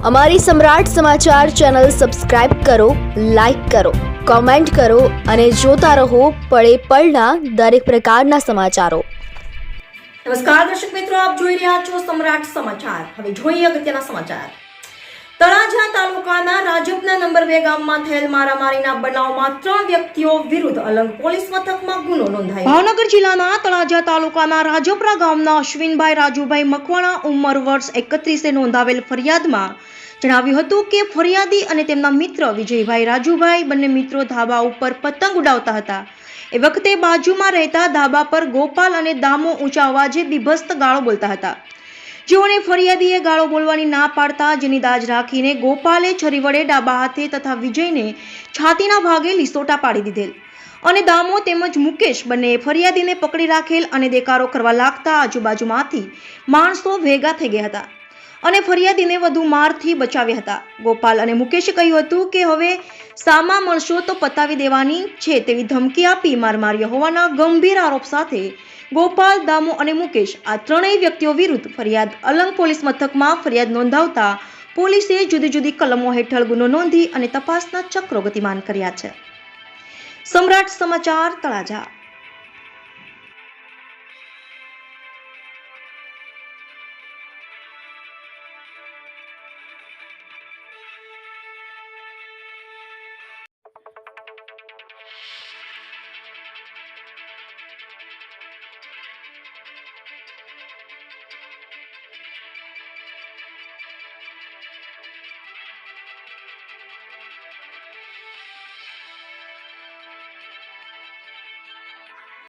અમારી સમ્રાટ સમાચાર ચેનલ સબસ્ક્રાઇબ કરો, લાઇક કરો, કોમેન્ટ કરો અને જોતા રહો પળે પળના દરેક પ્રકારના સમાચારો। નમસ્કાર દર્શક મિત્રો, આપ જોઈ રહ્યા છો સમ્રાટ સમાચાર। હવે જોઈએ અગત્યના સમાચાર। તળાજા તાલુકાના રાજપના નંબર 2 ગામમાં થયેલ મારામારીના બનાવમાં 3 વ્યક્તિઓ વિરુદ્ધ અલંગ પોલીસ મથકમાં ગુનો નોંધાયો। ભાવનગર જિલ્લાના તળાજા તાલુકાના રાજપરા ગામના અશ્વિનભાઈ રાજુભાઈ મકવાણા ઉંમર વર્ષ 31 નોંધાવેલ ફરિયાદમાં જણાવ્યું હતું કે ફરિયાદી અને તેમના મિત્ર વિજયભાઈ રાજુભાઈ બંને મિત્રો ધાબા ઉપર પતંગ ઉડાવતા હતા। એ વખતે બાજુમાં રહેતા ધાબા પર ગોપાલ અને દામો ઊંચા અવાજે બીભત્સ ગાળો બોલતા હતા, જેઓને ફરિયાદીએ ગાળો બોલવાની ના પાડતા જેની દાજ રાખીને ગોપાલે છરી વડે ડાબા હાથે તથા વિજયને છાતીના ભાગે લીસોટા પાડી દીધેલ અને દામો તેમજ મુકેશ બંને ફરિયાદીને પકડી રાખેલ અને દેકારો કરવા લાગતા આજુબાજુમાંથી માણસો ભેગા થઈ ગયા હતા અને ફરિયાદીને વધુ મારથી બચાવ્યા હતા। ગોપાલ અને મુકેશે કહ્યું હતું કે હવે સામા મળશો તો પતાવી દેવાની છે તેવી ધમકી આપી માર માર્યો હોવાના ગંભીર આરોપ સાથે ગોપાલ, દામો અને મુકેશ આ ત્રણેય વ્યક્તિઓ વિરુદ્ધ ફરિયાદ અલંગ પોલીસ મથકમાં ફરિયાદ નોંધાવતા પોલીસે જુદી જુદી કલમો હેઠળ ગુનો નોંધી અને તપાસના ચક્રો ગતિમાન કર્યા છે। સમ્રાટ સમાચાર તળાજા।